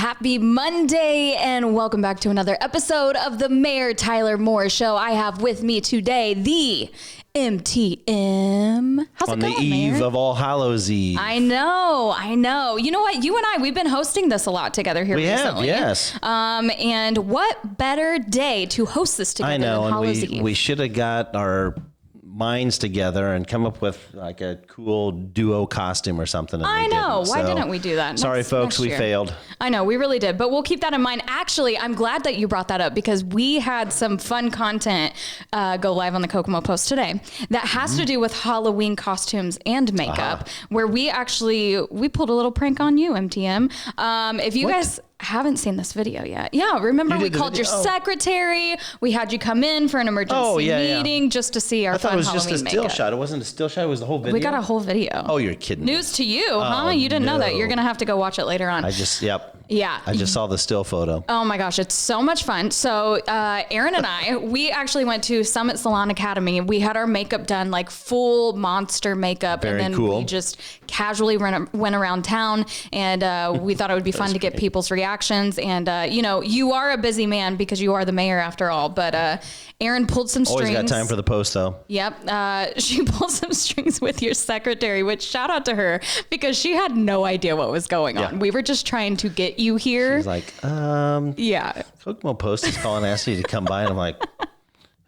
Happy Monday and welcome back to another episode of the Mayor Tyler Moore Show. I have with me today the MTM. How's it going, on the eve Mayor? of All Hallows Eve. I know. You know what? You and I, we've been hosting this a lot together here recently. We have, yes. And what better day to host this together I know, than Hallows and Eve? we should have got our minds together and come up with like a cool duo costume or something. I know. Why didn't we do that? Sorry, folks, we failed. I know, we really did, but we'll keep that in mind. Actually, I'm glad that you brought that up because we had some fun content go live on the Kokomo Post today that has to do with Halloween costumes and makeup, where we pulled a little prank on you, MTM. If you guys haven't seen this video yet. Yeah, remember we called your secretary. We had you come in for an emergency meeting just to see our fun Halloween makeup. I thought it was just a still shot. It wasn't a still shot. It was the whole video. We got a whole video. Oh, you're kidding me. News to you, huh? You didn't know that. You're going to have to go watch it later on. I just saw the still photo. Oh my gosh, it's so much fun. So Aaron and I, we actually went to Summit Salon Academy. We had our makeup done, like full monster makeup. Very and then cool. We just casually went around town, and we thought it would be fun to get people's reactions. And, you are a busy man because you are the mayor after all. But Aaron pulled some strings. Always got time for the post, though. Yep. She pulled some strings with your secretary, which shout out to her because she had no idea what was going on. We were just trying to get you here. She's like, Kokomo Post is calling, asking you to come by. And I'm like,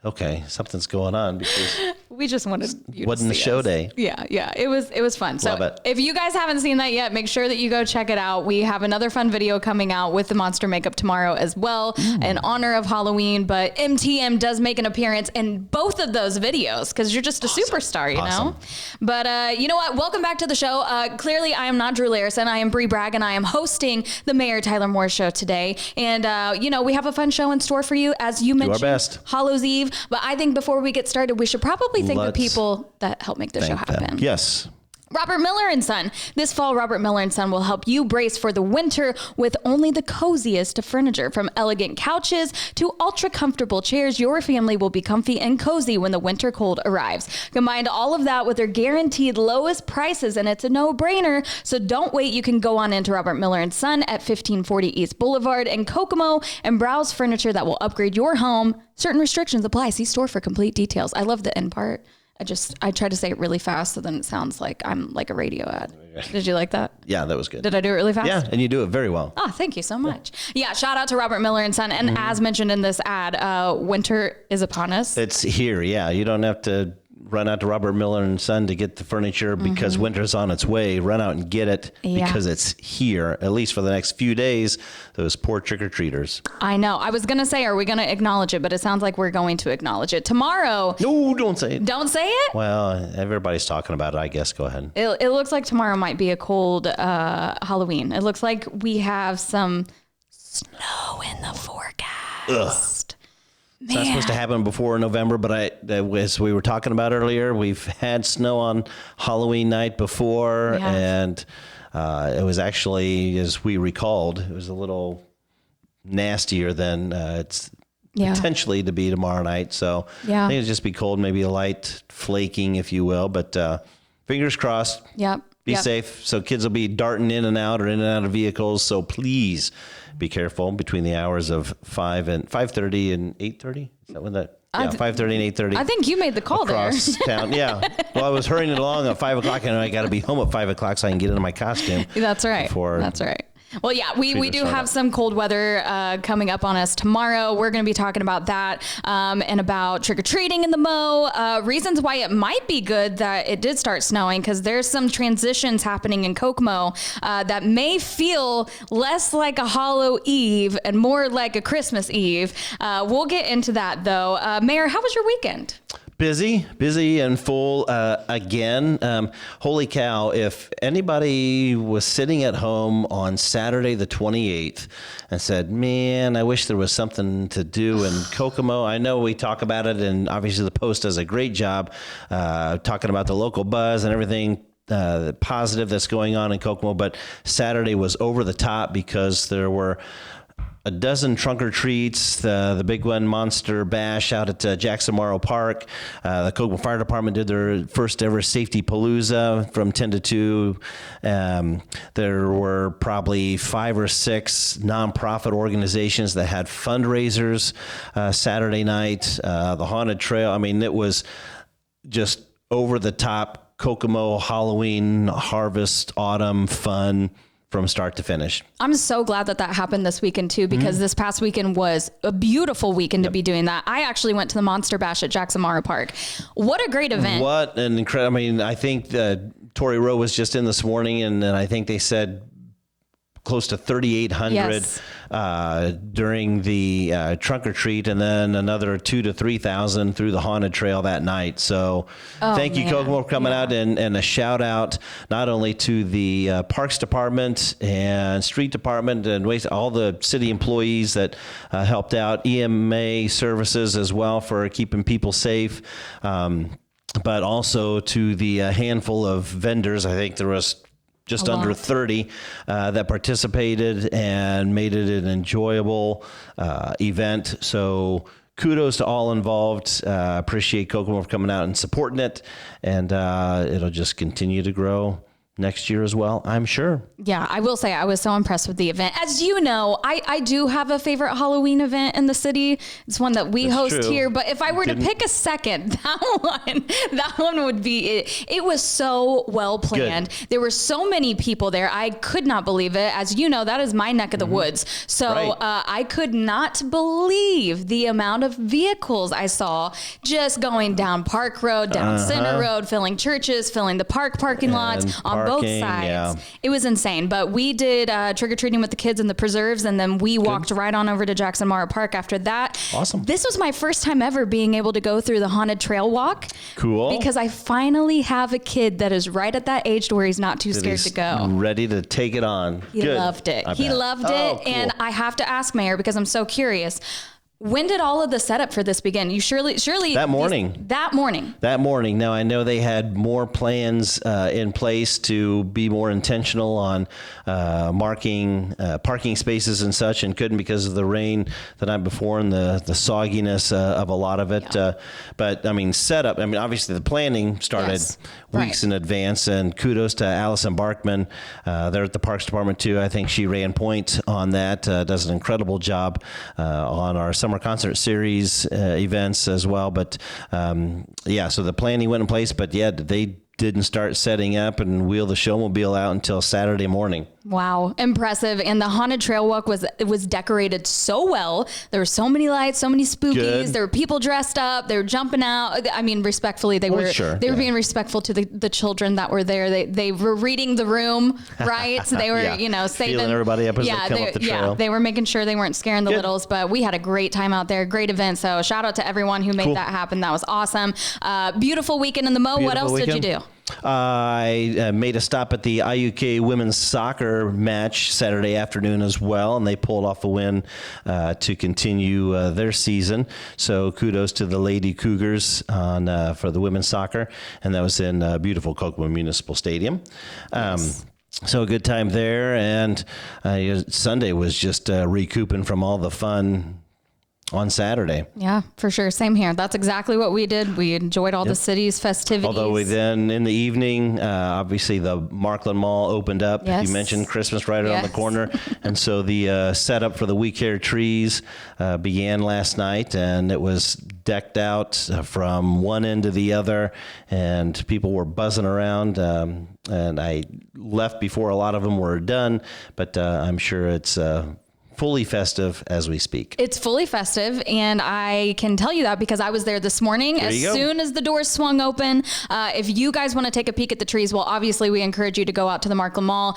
okay, something's going on because we just wanted you wasn't to the see show us. day. Yeah. It was fun. Love So it. if you guys haven't seen that yet, make sure that you go check it out. We have another fun video coming out with the monster makeup tomorrow as well in honor of Halloween. But MTM does make an appearance in both of those videos because you're just a superstar, you know? But you know what? Welcome back to the show. Clearly, I am not Drew Larison. I am Bree Bragg, and I am hosting the Mayor Tyler Moore Show today. And, we have a fun show in store for you, as you mentioned. Do our best. Hallows Eve. But I think before we get started, we should probably thank the people that help make the show happen. Yes. Robert Miller and Son. This fall, Robert Miller and Son will help you brace for the winter with only the coziest of furniture. From elegant couches to ultra comfortable chairs, your family will be comfy and cozy when the winter cold arrives. Combine all of that with their guaranteed lowest prices, and it's a no-brainer. So don't wait. You can go on into Robert Miller and Son at 1540 East Boulevard in Kokomo and browse furniture that will upgrade your home. Certain restrictions apply. See store for complete details. I love the end part. I try to say it really fast so then it sounds like I'm like a radio ad. Did you like that? Yeah, that was good. Did I do it really fast? Yeah, and you do it very well. Oh, thank you so much. Yeah, shout out to Robert Miller and Son. And as mentioned in this ad, winter is upon us. It's here, yeah. You don't have to run out to Robert Miller and Son to get the furniture because winter's on its way. Run out and get it because it's here, at least for the next few days, those poor trick-or-treaters. I know. I was going to say, are we going to acknowledge it? But it sounds like we're going to acknowledge it. Tomorrow. No, don't say it. Don't say it? Well, everybody's talking about it, I guess. Go ahead. It looks like tomorrow might be a cold Halloween. It looks like we have some snow in the forecast. Ugh. It's not supposed to happen before November, but as we were talking about earlier, we've had snow on Halloween night before, and it was actually, as we recalled, it was a little nastier than it's potentially to be tomorrow night. So I think it'll just be cold, maybe a light flaking, if you will, but fingers crossed. Yep. Be safe. So kids will be darting in and out or in and out of vehicles. So please be careful between the hours of 5:30 and 8:30. Is that when that? Yeah, 5:30 and 8:30. I think you made the call across town. Yeah. Well, I was hurrying along at 5 o'clock, and I got to be home at 5 o'clock so I can get into my costume. That's right. That's right. Well, yeah, we do have some cold weather coming up on us tomorrow. We're going to be talking about that and about trick-or-treating in the Mo. Reasons why it might be good that it did start snowing, because there's some transitions happening in Kokomo that may feel less like a Hallow Eve and more like a Christmas Eve. We'll get into that, though. Mayor, how was your weekend? Busy and full again. Holy cow, if anybody was sitting at home on Saturday the 28th and said, man, I wish there was something to do in Kokomo. I know we talk about it, and obviously the Post does a great job talking about the local buzz and everything positive that's going on in Kokomo, but Saturday was over the top because there were a dozen trunk or treats, the big one, Monster Bash out at Jackson Morrow Park. The Kokomo Fire Department did their first ever Safety Palooza from 10 to 2. There were probably 5 or 6 nonprofit organizations that had fundraisers Saturday night. The Haunted Trail, I mean, it was just over the top Kokomo Halloween harvest autumn fun from start to finish. I'm so glad that happened this weekend too, because this past weekend was a beautiful weekend to be doing that. I actually went to the Monster Bash at Jackson Morrow Park. What a great event. What an incredible, I mean, I think Tori Rowe was just in this morning, and I think they said close to 3,800 during the trunk or treat, and then another 2,000 to 3,000 through the Haunted Trail that night. So thank you, Kokomo, for coming out, and a shout out not only to the Parks Department and Street Department and all the city employees that helped out, EMA services as well for keeping people safe. But also to the handful of vendors. I think there was just under 30 that participated and made it an enjoyable event. So kudos to all involved. Appreciate Kokomo for coming out and supporting it. And it'll just continue to grow next year as well, I'm sure. Yeah, I will say I was so impressed with the event. As you know, I do have a favorite Halloween event in the city. It's one that we host here. But if I were to pick a second, that one would be it. It was so well planned. Good. There were so many people there. I could not believe it. As you know, that is my neck of the woods. So I could not believe the amount of vehicles I saw just going down Park Road, down Center Road, filling churches, filling the parking lots on both sides. Yeah. It was insane. But we did trick-or-treating with the kids in the preserves, and then we walked right on over to Jackson Morrow Park after that. Awesome. This was my first time ever being able to go through the Haunted Trail Walk. Cool. Because I finally have a kid that is right at that age to where he's not too scared to go. Ready to take it on. He loved it. He loved it. Cool. And I have to ask, Mayor, because I'm so curious, when did all of the setup for this begin? You surely that morning. That morning. Now I know they had more plans in place to be more intentional on marking parking spaces and such, and couldn't because of the rain the night before and the sogginess of a lot of it. Yeah. But I mean, setup. I mean, obviously the planning started weeks in advance, and kudos to Allison Barkman. They're at the Parks Department too. I think she ran point on that. Does an incredible job on our summer concert series events as well. But so the planning went in place, but they didn't start setting up and wheel the showmobile out until Saturday morning. Wow. Impressive. And the Haunted Trail Walk was decorated so well. There were so many lights, so many spookies. Good. There were people dressed up. They were jumping out. I mean, respectfully, they were being respectful to the children that were there. They were reading the room, right? So they were, saving feeling everybody up as they come up the trail. Yeah, they were making sure they weren't scaring the littles, but we had a great time out there. Great event. So shout out to everyone who made that happen. That was awesome. Beautiful weekend in the Mo. What else did you do? I made a stop at the IUK women's soccer match Saturday afternoon as well, and they pulled off a win to continue their season. So kudos to the Lady Cougars for the women's soccer, and that was in beautiful Kokomo Municipal Stadium. So a good time there, and Sunday was just recouping from all the fun on Saturday. Yeah, for sure. Same here. That's exactly what we did. We enjoyed all the city's festivities. Although we then, in the evening, obviously the Markland Mall opened up. Yes. You mentioned Christmas right around the corner. And so the setup for the We Care trees began last night, and it was decked out from one end to the other, and people were buzzing around. And I left before a lot of them were done, but I'm sure it's fully festive as we speak. It's fully festive, and I can tell you that because I was there this morning. As soon as the doors swung open. If you guys want to take a peek at the trees, well, obviously we encourage you to go out to the Markland Mall,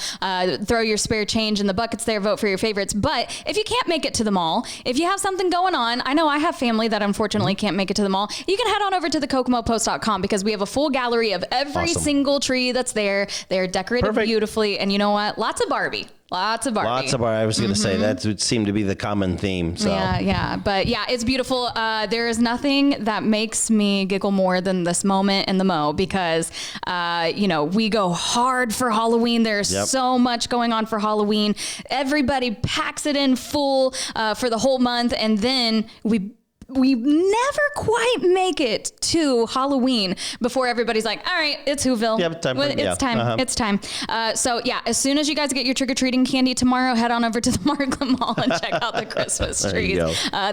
throw your spare change in the buckets there, vote for your favorites. But if you can't make it to the mall, if you have something going on, I know I have family that unfortunately can't make it to the mall, you can head on over to the kokomopost.com because we have a full gallery of every single tree that's there. They're decorated beautifully, and you know what? Lots of Barbie. Lots of Barbie. Lots of Barbie. I was going to say that would seem to be the common theme. So. Yeah. But yeah, it's beautiful. There is nothing that makes me giggle more than this moment in the Mo because, we go hard for Halloween. There's so much going on for Halloween. Everybody packs it in full for the whole month. And then we never quite make it to Halloween before everybody's like, all right, it's Whoville. Yeah, time. It's time. So yeah, as soon as you guys get your trick-or-treating candy tomorrow, head on over to the Markland Mall and check out the Christmas trees.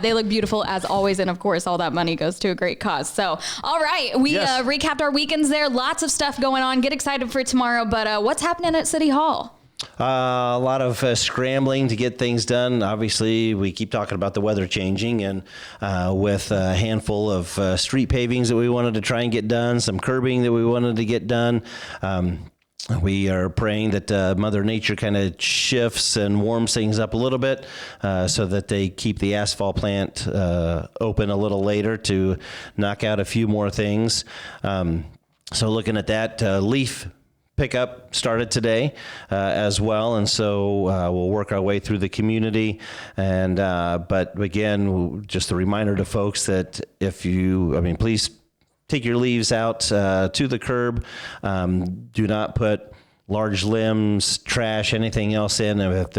They look beautiful as always. And of course, all that money goes to a great cause. So, all right, we recapped our weekends there. Lots of stuff going on. Get excited for tomorrow. But what's happening at City Hall? A lot of scrambling to get things done. Obviously, we keep talking about the weather changing, and with a handful of street pavings that we wanted to try and get done, some curbing that we wanted to get done. We are praying that Mother Nature kind of shifts and warms things up a little bit so that they keep the asphalt plant open a little later to knock out a few more things. So looking at that, leaf pickup started today as well, and so we'll work our way through the community. And but again, just a reminder to folks that please take your leaves out to the curb. Do not put large limbs, trash, anything else in. If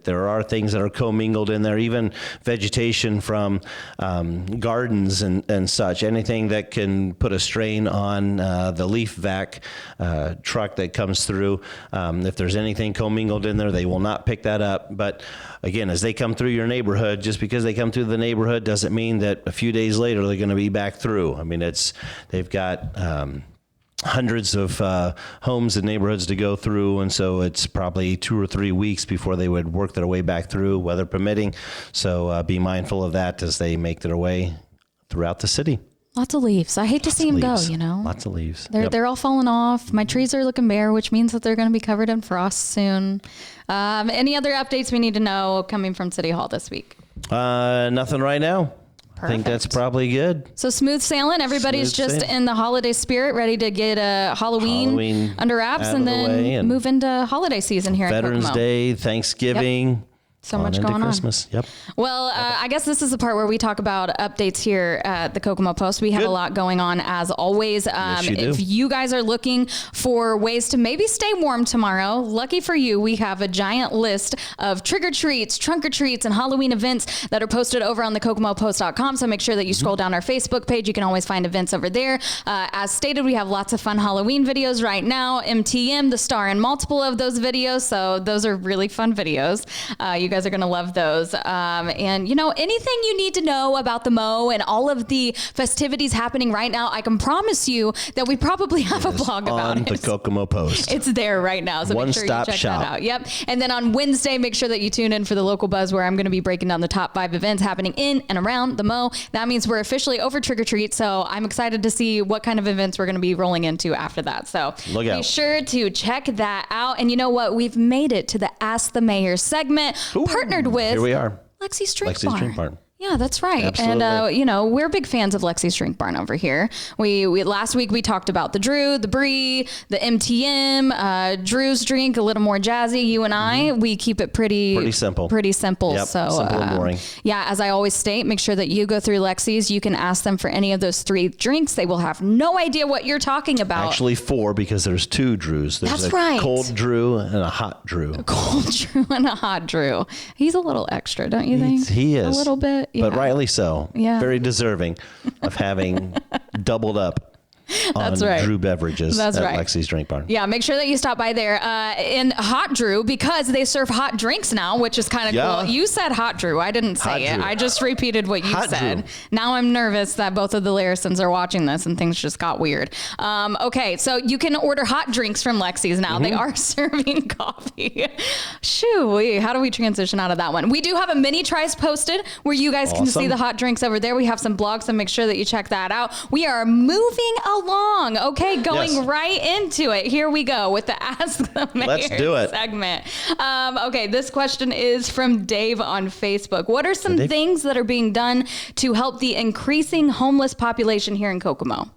there are things that are commingled in there, even vegetation from gardens and such, anything that can put a strain on the leaf vac truck that comes through. If there's anything commingled in there, they will not pick that up. But again, as they come through your neighborhood, just because they come through the neighborhood doesn't mean that a few days later they're going to be back through. I mean, they've got hundreds of homes and neighborhoods to go through, and so it's probably 2 or 3 weeks before they would work their way back through, weather permitting. So be mindful of that as they make their way throughout the city. Lots of leaves. I hate to see them go, Lots of leaves. They're all falling off. My trees are looking bare, which means that they're going to be covered in frost soon. Any other updates we need to know coming from City Hall this week? Nothing right now. Perfect. I think that's probably good. So smooth sailing. Everybody's just in the holiday spirit, ready to get Halloween under wraps and then move into holiday season here in Kokomo. Veterans Day, Thanksgiving. Yep. So much going Christmas. on. Yep. Well, I guess this is the part where we talk about updates here at the Kokomo Post. We have a lot going on as always. If you guys are looking for ways to maybe stay warm tomorrow, lucky for you, we have a giant list of trick-or-treats, trunk-or-treats, and Halloween events that are posted over on the kokomopost.com. So make sure that you scroll down our Facebook page. You can always find events over there. As stated, we have lots of fun Halloween videos right now. MTM, the star in multiple of those videos. So those are really fun videos. You guys are going to love those. And anything you need to know about the Mo and all of the festivities happening right now, I can promise you that we probably have a blog about it. On the Kokomo Post. It's there right now. So make sure you check that out. Yep. And then on Wednesday, make sure that you tune in for the Local Buzz, where I'm going to be breaking down the top 5 events happening in and around the Mo. That means we're officially over trick or treat. So I'm excited to see what kind of events we're going to be rolling into after that. So be sure to check that out. And you know what? We've made it to the Ask the Mayor segment. Partnered with Here we are. Lexi's Drink Barn. Yeah, that's right. Absolutely. And, we're big fans of Lexi's Drink Barn over here. We last week we talked about the Drew, the Brie, the MTM, Drew's drink, a little more jazzy. You and I, we keep it pretty simple. Pretty simple. Yep, so, simple and boring. Yeah, as I always state, make sure that you go through Lexi's. You can ask them for any of those 3 drinks. They will have no idea what you're talking about. Actually 4, because there's 2 Drews. There's That's right. Cold Drew and a hot Drew. A cold Drew and a hot Drew. He's a little extra, don't you think? He is. A little bit. But rightly so. Yeah. Very deserving of having doubled up on Drew beverages at Lexi's Drink Barn. Yeah, make sure that you stop by there in Hot Drew, because they serve hot drinks now, which is kind of cool. You said Hot Drew. I didn't say it. I just repeated what you said. Drew. Now I'm nervous that both of the Larisons are watching this and things just got weird. Okay, so you can order hot drinks from Lexi's now. They are serving coffee. Shoo, how do we transition out of that one? We do have a mini tries posted where you guys can see the hot drinks over there. We have some blogs, so make sure that you check that out. We are moving along. Okay, going right into it. Here we go with the Ask the Mayor segment. Okay, this question is from Dave on Facebook. What are some things that are being done to help the increasing homeless population here in Kokomo?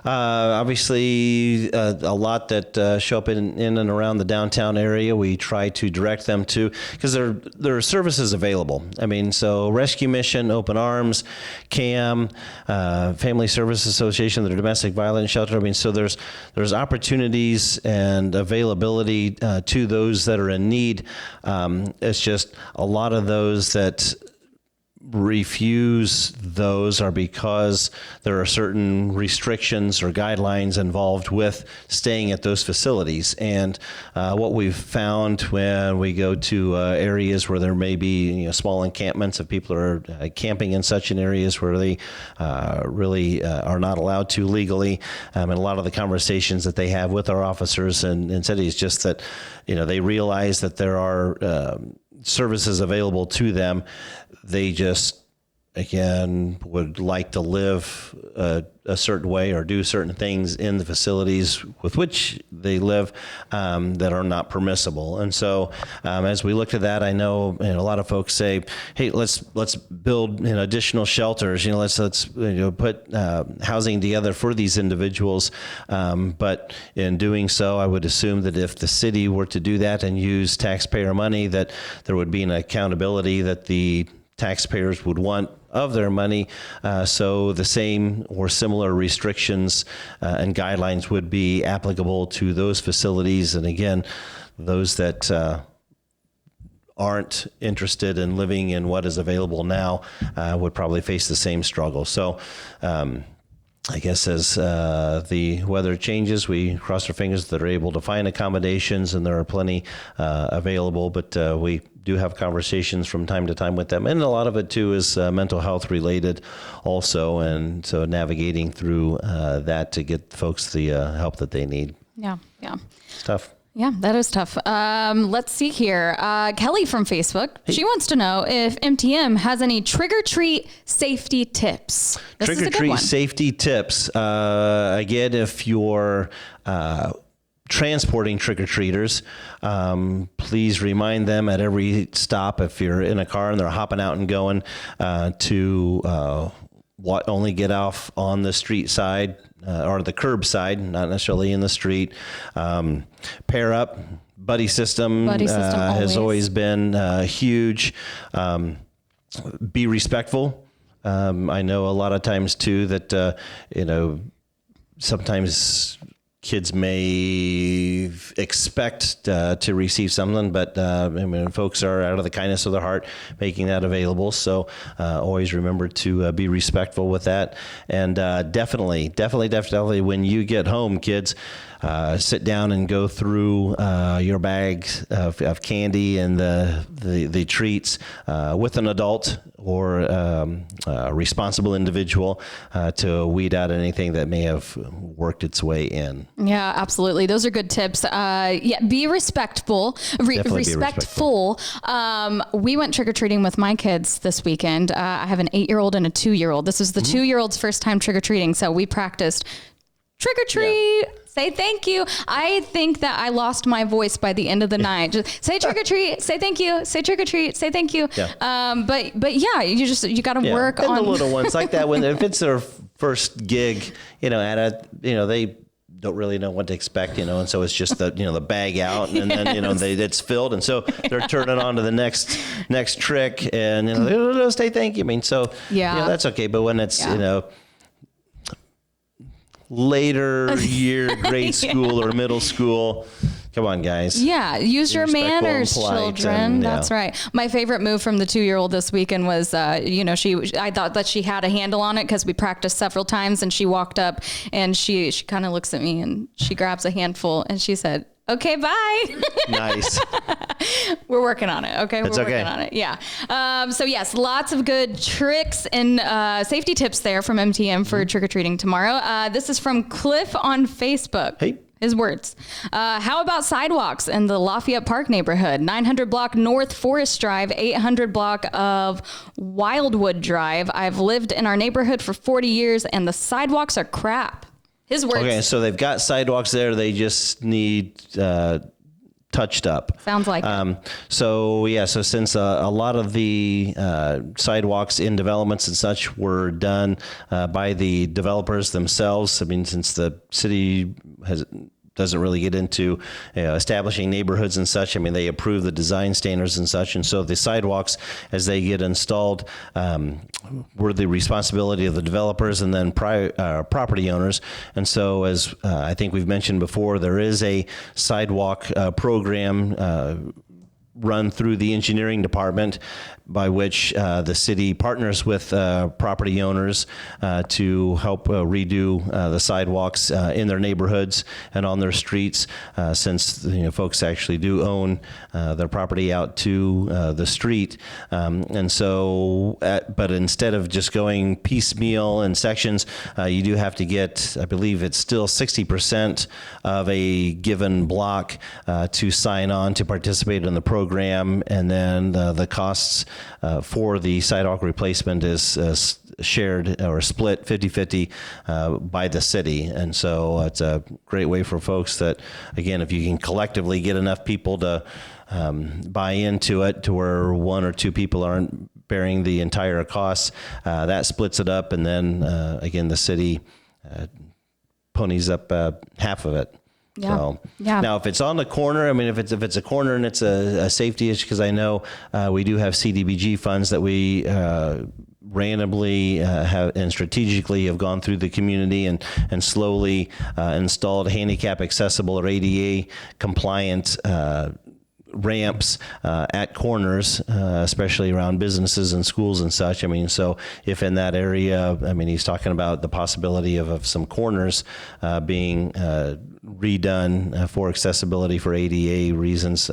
Obviously, a lot that show up in and around the downtown area, we try to direct them to, because there are services available. I mean, so Rescue Mission, Open Arms, CAM, Family Service Association, the Domestic Violence Shelter. I mean, so there's opportunities and availability to those that are in need. It's just a lot of those that refuse those are because there are certain restrictions or guidelines involved with staying at those facilities. And what we've found when we go to areas where there may be small encampments of people who are camping in such an areas where they really are not allowed to legally, and a lot of the conversations that they have with our officers in cities, just that they realize that there are services available to them. They just, again, would like to live a certain way or do certain things in the facilities with which they live that are not permissible. And so as we looked at that, I know a lot of folks say, hey, let's build additional shelters, let's put housing together for these individuals. But in doing so, I would assume that if the city were to do that and use taxpayer money, that there would be an accountability that the taxpayers would want of their money, so the same or similar restrictions and guidelines would be applicable to those facilities. And again, those that aren't interested in living in what is available now would probably face the same struggle. So I guess as the weather changes, we cross our fingers that they're able to find accommodations, and there are plenty available, but we do have conversations from time to time with them. And a lot of it, too, is mental health related also, and so navigating through that to get folks the help that they need. Yeah. It's tough. Yeah, that is tough. Let's see here. Kelly from Facebook, She wants to know if MTM has any trick-or-treat safety tips. Trick-or-treat safety tips. Again, if you're transporting trick-or-treaters, please remind them at every stop, if you're in a car and they're hopping out and going, to only get off on the street side or the curb side, not necessarily in the street. Pair up. Buddy system has always been huge. Be respectful. I know a lot of times too that sometimes kids may expect to receive something, but folks are out of the kindness of their heart making that available. So always remember to be respectful with that. And definitely, when you get home, kids, sit down and go through your bags of candy and the treats with an adult or a responsible individual to weed out anything that may have worked its way in. Yeah, absolutely. Those are good tips. Be respectful. Respectful. We went trick-or-treating with my kids this weekend. I have an 8-year-old and a 2-year-old. This is the 2-year-old's first time trick-or-treating, so we practiced trick-or-treat. Yeah. Say thank you. I think that I lost my voice by the end of the night. Just say trick or treat. Say thank you. Say trick or treat. Say thank you. Yeah. But yeah, you got to work on the little ones like that. If it's their first gig, they don't really know what to expect, and so it's just the bag out, and then it's filled, and so they're turning on to the next trick, and they say thank you. I mean, so that's okay. But when it's later year grade school or middle school, come on, guys. Yeah, use your manners, children. That's right. My favorite move from the 2-year-old this weekend was, I thought that she had a handle on it because we practiced several times, and she walked up and she kind of looks at me and she grabs a handful and she said, "Okay, bye." Nice. We're working on it. Okay. We're working on it. Yeah. So yes, lots of good tricks and safety tips there from MTM for trick-or-treating tomorrow. This is from Cliff on Facebook. Hey. His words. How about sidewalks in the Lafayette Park neighborhood? 900 block North Forest Drive, 800 block of Wildwood Drive. I've lived in our neighborhood for 40 years and the sidewalks are crap. His words. Okay, so they've got sidewalks there. They just need touched up. Sounds like it. So since a lot of the sidewalks in developments and such were done by the developers themselves, I mean, since the city doesn't really get into establishing neighborhoods and such. I mean, they approve the design standards and such. And so the sidewalks, as they get installed, were the responsibility of the developers and then property owners. And so, as I think we've mentioned before, there is a sidewalk program run through the engineering department by which the city partners with property owners to help redo the sidewalks in their neighborhoods and on their streets, since folks actually do own their property out to the street. And so, but instead of just going piecemeal in sections, you do have to get, I believe it's still 60% of a given block to sign on to participate in the program, and then the costs for the sidewalk replacement is shared or split 50-50 by the city. And so it's a great way for folks that, again, if you can collectively get enough people to buy into it to where one or two people aren't bearing the entire costs, that splits it up, and then again, the city ponies up half of it. Yeah. So yeah. Now, if it's on the corner, I mean, if it's a corner and it's a safety issue, because I know we do have CDBG funds that we randomly have and strategically have gone through the community and slowly installed handicap accessible or ADA compliant ramps at corners, especially around businesses and schools and such. I mean, so if in that area, I mean, he's talking about the possibility of some corners being redone for accessibility for ADA reasons.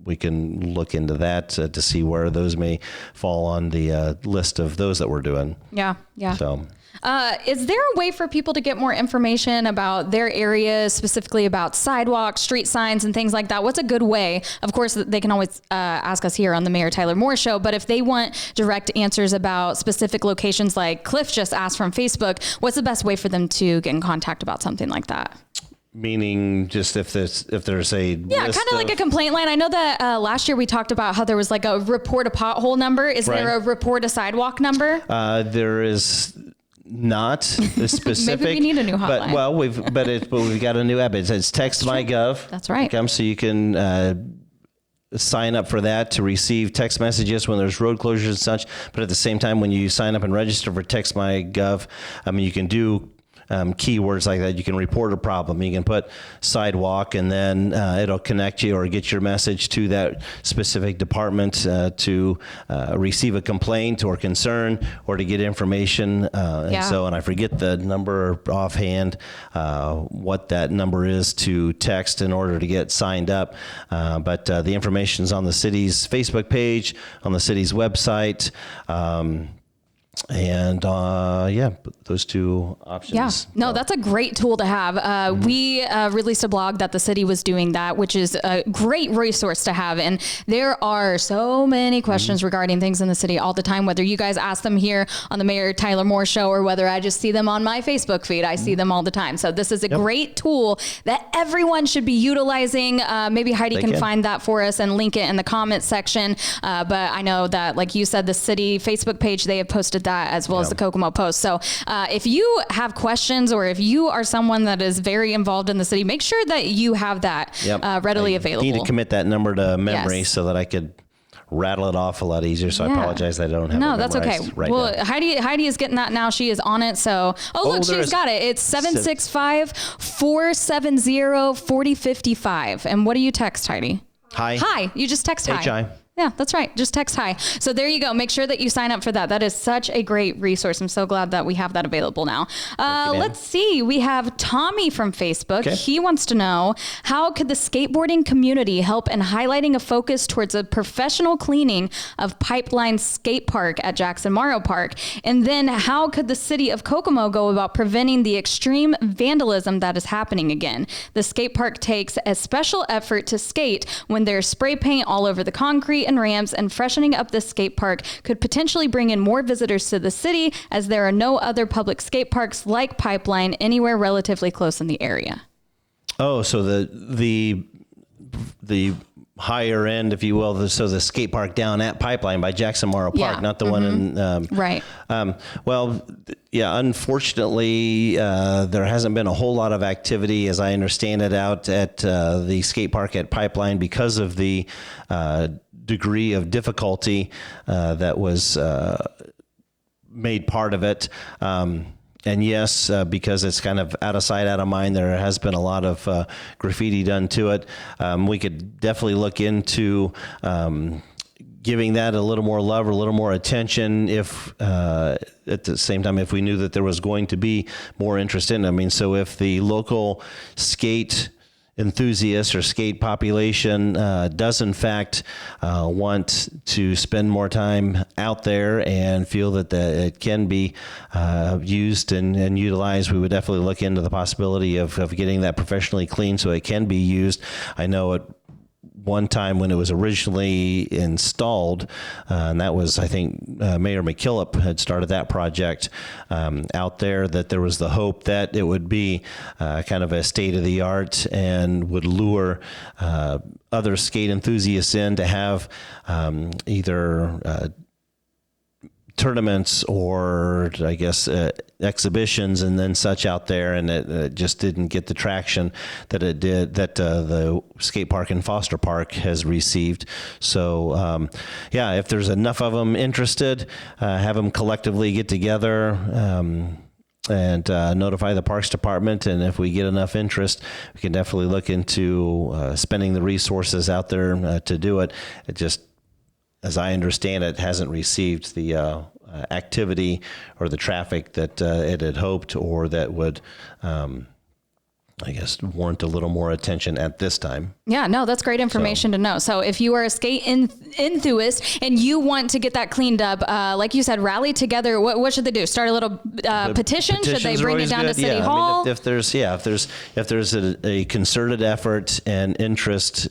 We can look into that to see where those may fall on the list of those that we're doing. Yeah. Yeah. So. Is there a way for people to get more information about their areas, specifically about sidewalks, street signs, and things like that? What's a good way? Of course, they can always ask us here on the Mayor Tyler Moore Show, but if they want direct answers about specific locations like Cliff just asked from Facebook, what's the best way for them to get in contact about something like that? Meaning just if there's a kind of like a complaint line. I know that last year we talked about how there was like a report a pothole number. Is there a report a sidewalk number? There is not specific. Maybe we need a new hotline. But we've got a new app. It's Text My Gov. That's right. So you can sign up for that to receive text messages when there's road closures and such. But at the same time, when you sign up and register for Text My Gov, I mean, you can do keywords like that. You can report a problem. You can put sidewalk, and then it'll connect you or get your message to that specific department to receive a complaint or concern or to get information. And I forget the number offhand, what that number is to text in order to get signed up. But the information is on the city's Facebook page, on the city's website. And those two options. Yeah, no, that's a great tool to have. We released a blog that the city was doing that, which is a great resource to have. And there are so many questions regarding things in the city all the time, whether you guys ask them here on the Mayor Tyler Moore Show or whether I just see them on my Facebook feed. I see them all the time. So this is a great tool that everyone should be utilizing. Maybe Heidi can find that for us and link it in the comments section. But I know that, like you said, the city Facebook page, they have posted that as well as the Kokomo Post. So if you have questions or if you are someone that is very involved in the city, make sure that you have that readily available. I need to commit that number to memory so that I could rattle it off a lot easier. So I apologize that I don't have it. No, that's okay. Right now. Heidi is getting that now. She is on it. So, look, she's got it. It's 765-470-4055. And what do you text, Heidi? Hi. Hi. You just text hi. H-I. Yeah, that's right. Just text hi. So there you go. Make sure that you sign up for that. That is such a great resource. I'm so glad that we have that available now. Let's see. We have Tommy from Facebook. Okay. He wants to know, how could the skateboarding community help in highlighting a focus towards a professional cleaning of Pipeline Skate Park at Jackson Morrow Park? And then how could the city of Kokomo go about preventing the extreme vandalism that is happening again? The skate park takes a special effort to skate when there's spray paint all over the concrete and ramps, and freshening up the skate park could potentially bring in more visitors to the city, as there are no other public skate parks like Pipeline anywhere relatively close in the area. Oh, so the the higher end, if you will, the skate park down at Pipeline by Jackson Morrow Park, not the one in right. Unfortunately, there hasn't been a whole lot of activity, as I understand it, out at the skate park at Pipeline because of the degree of difficulty that was made part of it. And yes, because it's kind of out of sight, out of mind, there has been a lot of graffiti done to it. We could definitely look into giving that a little more love or a little more attention if at the same time, if we knew that there was going to be more interest in it. I mean, so if the local skate enthusiasts or skate population does in fact want to spend more time out there and feel that it can be used and utilized, we would definitely look into the possibility of getting that professionally cleaned so it can be used. I know at one time when it was originally installed, and that was, I think, Mayor McKillop had started that project out there, that there was the hope that it would be kind of a state-of-the-art and would lure other skate enthusiasts in to have either tournaments or I guess exhibitions and then such out there, and it just didn't get the traction that it did, that the skate park in Foster Park has received. So if there's enough of them interested, have them collectively get together and notify the Parks Department, and if we get enough interest, we can definitely look into spending the resources out there to do it. It just, as I understand it, hasn't received the activity or the traffic that it had hoped, or that would, I guess, warrant a little more attention at this time. Yeah, no, that's great information to know. So if you are a skate enthusiast and you want to get that cleaned up, like you said, rally together. What should they do? Start a little petition? Should they bring it down to City Hall? I mean, if there's a concerted effort and interest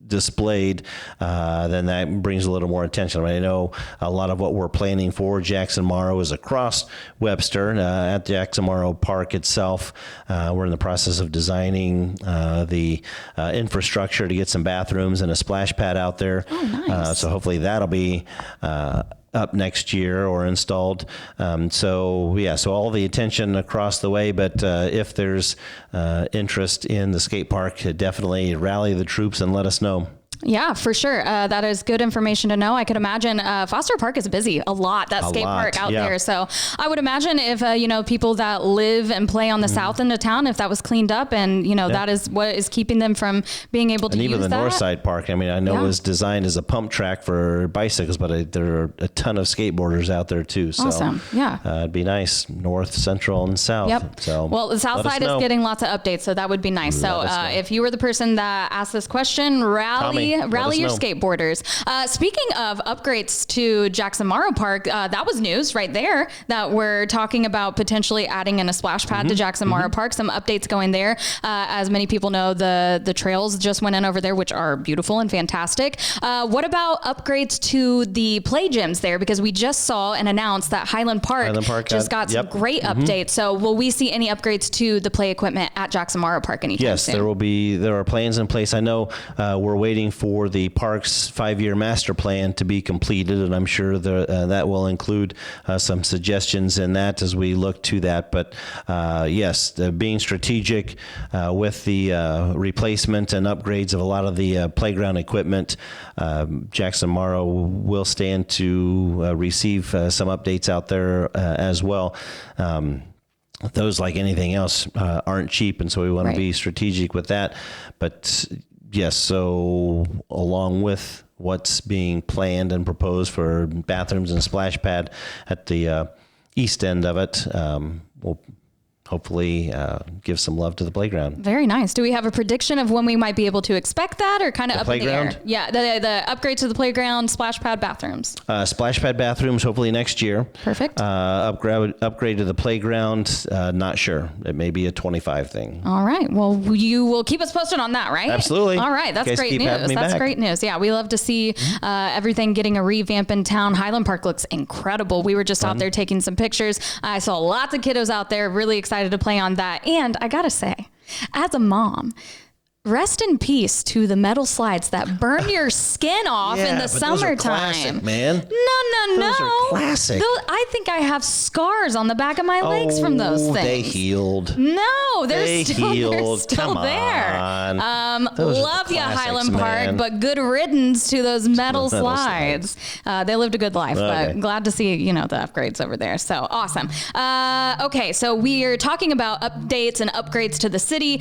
displayed, then that brings a little more attention. I mean, I know a lot of what we're planning for Jackson Morrow is across Webster at Jackson Morrow Park itself. We're in the process of designing the infrastructure to get some bathrooms and a splash pad out there. Oh, nice. So hopefully that'll be up next year or installed. So all the attention across the way, but if there's interest in the skate park, definitely rally the troops and let us know. Yeah, for sure. That is good information to know. I could imagine Foster Park is busy a lot, that skate park out there. So I would imagine if, people that live and play on the south end of town, if that was cleaned up and, that is what is keeping them from being able to use that. And even the North Side Park, I mean, I know it was designed as a pump track for bicycles, but there are a ton of skateboarders out there too. So awesome. Yeah. It'd be nice. North, central, and south. Yep. So well, the south side is getting lots of updates, so that would be nice. So if you were the person that asked this question, rally your skateboarders. Speaking of upgrades to Jackson Morrow Park, that was news right there that we're talking about potentially adding in a splash pad to Jackson Morrow Park. Some updates going there. As many people know, the trails just went in over there, which are beautiful and fantastic. What about upgrades to the play gyms there? Because we just saw and announced that Highland Park just got some great updates. So will we see any upgrades to the play equipment at Jackson Morrow Park anytime soon? Yes, there are plans in place. I know we're waiting for the park's 5-year master plan to be completed, and I'm sure that will include some suggestions in that as we look to that. But yes, being strategic with the replacement and upgrades of a lot of the playground equipment, Jackson Morrow will stand to receive some updates out there as well. Those, like anything else, aren't cheap, and so we want to be strategic with that. But yes, so along with what's being planned and proposed for bathrooms and splash pad at the east end of it, we'll hopefully give some love to the playground. Very nice. Do we have a prediction of when we might be able to expect that, or kind of up playground? in the air? Yeah, the upgrade to the playground, splash pad bathrooms. Splash pad bathrooms, hopefully next year. Perfect. Upgrade to the playground, not sure. It may be a 25 thing. All right. Well, you will keep us posted on that, right? Absolutely. All right. That's great news. That's great news. Yeah, we love to see everything getting a revamp in town. Highland Park looks incredible. We were just out there taking some pictures. I saw lots of kiddos out there, really excited to play on that. And I gotta say, as a mom, Rest in peace to the metal slides that burn your skin off in the summertime. Those are classic, man. No. Those are classic. I think I have scars on the back of my legs from those things. They healed. No, they're still Come there. on. Love you, Highland Park, but good riddance to those metal slides. They lived a good life, but glad to see, the upgrades over there. So awesome. Okay, so we are talking about updates and upgrades to the city.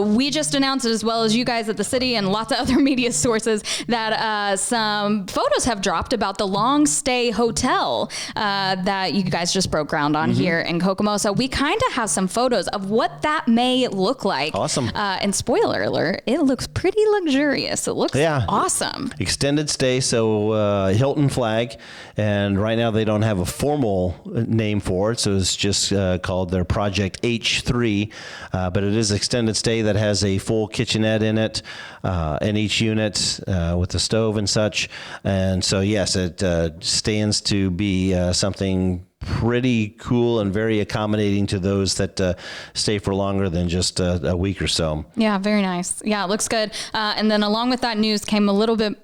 We just announced, as well as you guys at the city and lots of other media sources, that some photos have dropped about the long stay hotel that you guys just broke ground on here in Kokomo. So we kind of have some photos of what that may look like. Awesome. And spoiler alert, it looks pretty luxurious. It looks awesome. Extended stay, so Hilton flag, and right now they don't have a formal name for it, so it's just called their Project H3, but it is extended stay that has a full kitchenette in it, in each unit with the stove and such. And so, yes, it stands to be something pretty cool and very accommodating to those that stay for longer than just a week or so. Yeah, very nice. Yeah, it looks good. And then along with that news came a little bit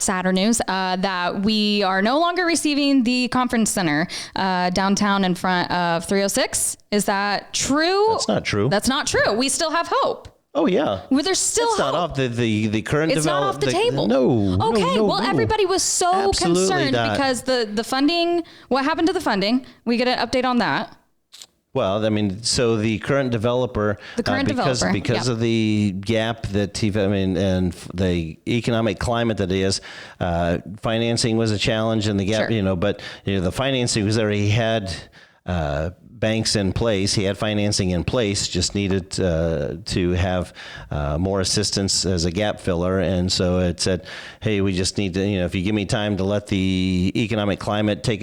sadder news that we are no longer receiving the conference center downtown in front of 306. Is that true? That's not true. That's not true. We still have hope. Oh, yeah. Well, there's still hope. It's not off the current It's not off the table. No. Okay. No. Everybody was so Absolutely concerned not. because the funding, what happened to the funding? We get an update on that. Well, I mean, so the current developer, because of the gap that and the economic climate that is, financing was a challenge, and the gap, but the financing was there. He had banks in place. He had financing in place, just needed to have more assistance as a gap filler. And so it said, hey, we just need to, if you give me time to let the economic climate take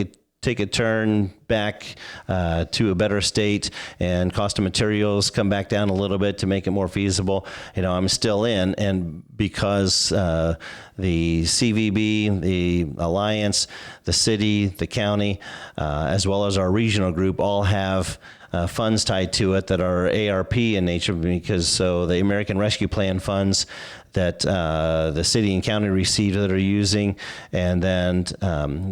a turn back to a better state and cost of materials come back down a little bit to make it more feasible, I'm still in. And because the CVB, the Alliance, the city, the county, as well as our regional group all have funds tied to it that are ARP in nature, because so the American Rescue Plan funds that the city and county receive that are using, and then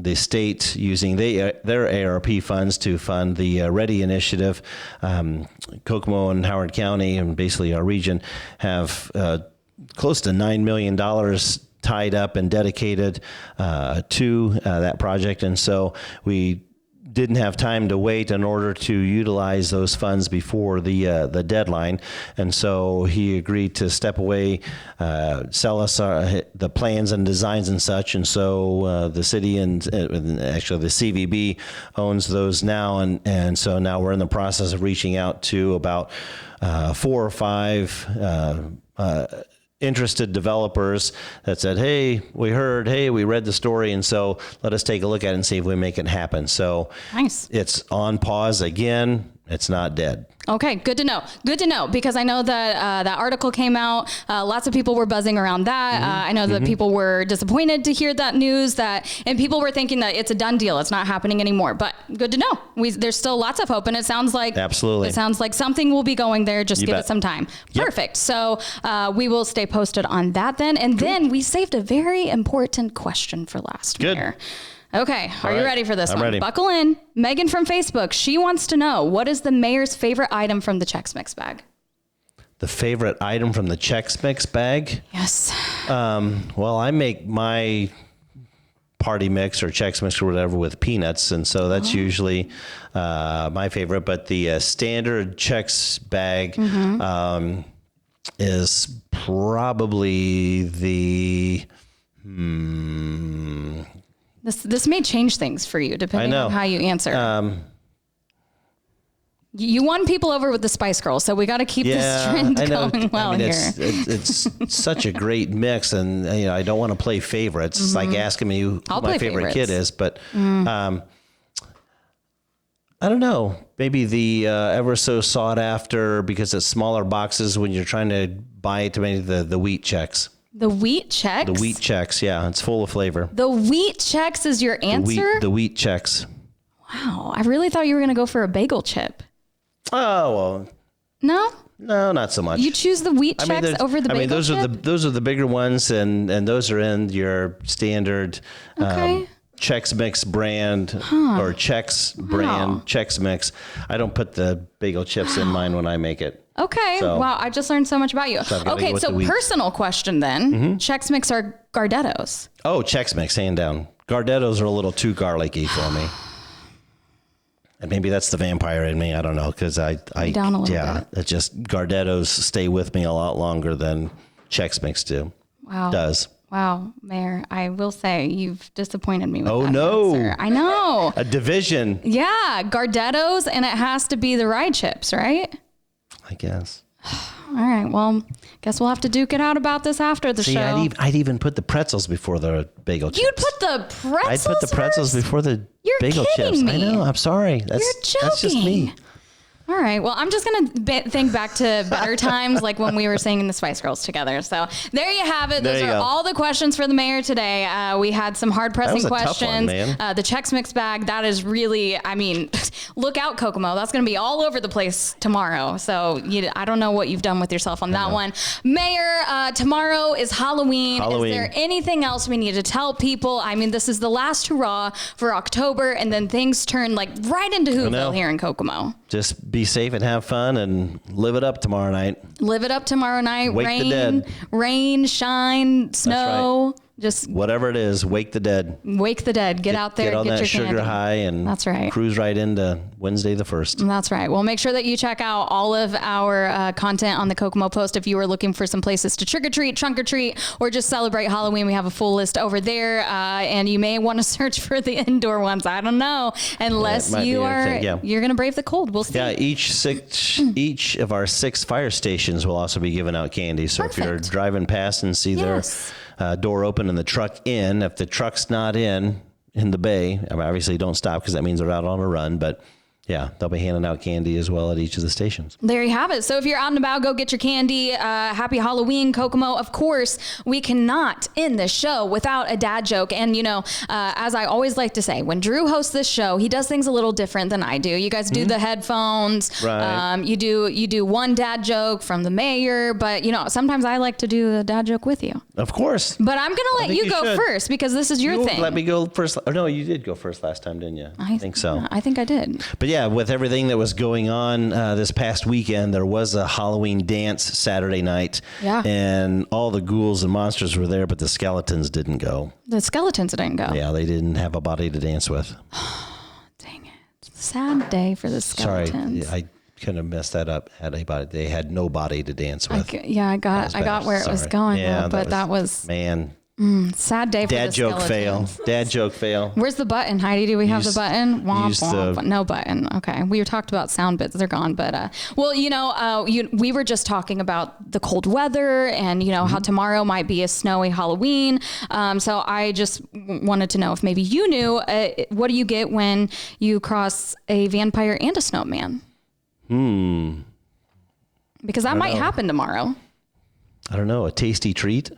the state using their ARP funds to fund the READY initiative. Kokomo and Howard County, and basically our region, have close to $9 million tied up and dedicated to that project. And so we didn't have time to wait in order to utilize those funds before the deadline, and so he agreed to step away, sell us the plans and designs and such. And so the city and actually the CVB owns those now, and so now we're in the process of reaching out to about 4 or 5 interested developers that said, hey, we heard, hey, we read the story, and so let us take a look at it and see if we make it happen. So nice. It's on pause again. It's not dead. Okay, good to know. Good to know, because I know that that article came out. Lots of people were buzzing around that. I know that people were disappointed to hear that news, and people were thinking that it's a done deal. It's not happening anymore. But good to know. There's still lots of hope, and it sounds like absolutely. It sounds like something will be going there. Just give it some time. Yep. Perfect. So we will stay posted on that then. And then we saved a very important question for last. Good. Mayor. Okay, are you ready for this one? I'm ready. Buckle in. Megan from Facebook, she wants to know, what is the mayor's favorite item from the Chex Mix bag? The favorite item from the Chex Mix bag? Yes. Well, I make my party mix or Chex Mix or whatever with peanuts, and so that's usually my favorite. But the standard Chex bag is probably the... This may change things for you depending on how you answer. You won people over with the Spice Girls, so we got to keep this trend going here. It's such a great mix, and I don't want to play favorites. It's like asking me who my favorite kid is, but I don't know. Maybe the ever so sought after, because it's smaller boxes when you're trying to buy it, to maybe the wheat Chex. The wheat Chex? The wheat Chex, yeah. It's full of flavor. The wheat Chex is your answer? The wheat Chex. Wow. I really thought you were going to go for a bagel chip. Oh, well. No? No, not so much. You choose the wheat Chex over the bagel chip? Those are the bigger ones, and those are in your standard Chex Mix brand or Chex brand Chex Mix. I don't put the bagel chips in mine when I make it. Okay. So, wow. I just learned so much about you. So personal question then. Chex Mix or Gardettos? Oh, Chex Mix, hand down. Gardettos are a little too garlicky for me. And maybe that's the vampire in me. I don't know. Because I down a little bit. It just Gardettos stay with me a lot longer than Chex Mix do. Wow. Does. Wow, Mayor, I will say you've disappointed me with that no. answer. I know. A division. Yeah, Gardettos, and it has to be the rye chips, right? I guess. All right, well, guess we'll have to duke it out about this after the show. I'd even put the pretzels before the bagel chips. You'd put the pretzels I'd put the pretzels first? before the You're bagel chips. Me. I know, I'm sorry. You're joking. That's just me. All right. Well, I'm just going to think back to better times, like when we were singing the Spice Girls together. So there you have it. Those are all the questions for the mayor today. We had some hard-pressing questions. Tough one, man. The Chex Mix bag, that is really, I mean, look out, Kokomo. That's going to be all over the place tomorrow. So I don't know what you've done with yourself on that one. Mayor, tomorrow is Halloween. Is there anything else we need to tell people? I mean, this is the last hurrah for October, and then things turn like right into Whoville here in Kokomo. Just be safe and have fun and live it up tomorrow night. Live it up tomorrow night. Wake the dead. Rain, shine, snow. Just whatever it is, wake the dead. Wake the dead. Get out there, get on get that your sugar candy. high, and that's right. Cruise right into Wednesday the 1st. That's right. Well, make sure that you check out all of our content on the Kokomo Post if you are looking for some places to trick or treat, trunk or treat, or just celebrate Halloween. We have a full list over there, and you may want to search for the indoor ones. I don't know, unless you're going to brave the cold. We'll see. Yeah, each of our 6 fire stations will also be giving out candy. So if you're driving past and see their door open and the truck in, if the truck's not in the bay, I mean, obviously don't stop because that means they're out on a run, but yeah, they'll be handing out candy as well at each of the stations. There you have it. So if you're out and about, go get your candy. Happy Halloween, Kokomo. Of course, we cannot end this show without a dad joke. And, as I always like to say, when Drew hosts this show, he does things a little different than I do. You guys do the headphones. Right. You do one dad joke from the mayor. But, sometimes I like to do a dad joke with you. Of course. But I'm going to let you go first because this is your thing. Let me go first. Oh, no, you did go first last time, didn't you? I think so. I think I did. But yeah, with everything that was going on this past weekend, there was a Halloween dance Saturday night. Yeah. And all the ghouls and monsters were there, but the skeletons didn't go. The skeletons didn't go. Yeah, they didn't have a body to dance with. Dang it. Sad day for the skeletons. Sorry, I couldn't have messed that up. They had no body to dance with. I got where it was going, but that was man. Sad day for the skeletons. Dad joke fail. Where's the button, Heidi? Do we have the button? Womp, womp. No button. Okay. We talked about sound bits. They're gone. But, we were just talking about the cold weather and, how tomorrow might be a snowy Halloween. So I just wanted to know if maybe you knew, what do you get when you cross a vampire and a snowman? Because that might happen tomorrow. I don't know. A tasty treat?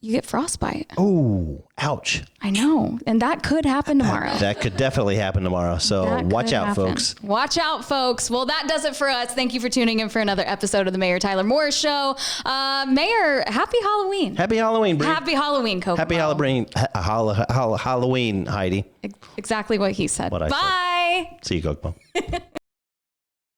You get frostbite. Oh, ouch. I know. And that could happen tomorrow. That could definitely happen tomorrow. So watch out, folks. Watch out, folks. Well, that does it for us. Thank you for tuning in for another episode of the Mayor Tyler Morris Show. Mayor, happy Halloween. Happy Halloween, Brie. Happy Halloween, Kokomo. Happy Halloween. Halloween, Heidi. Exactly what he said. Bye. See you, Kokomo.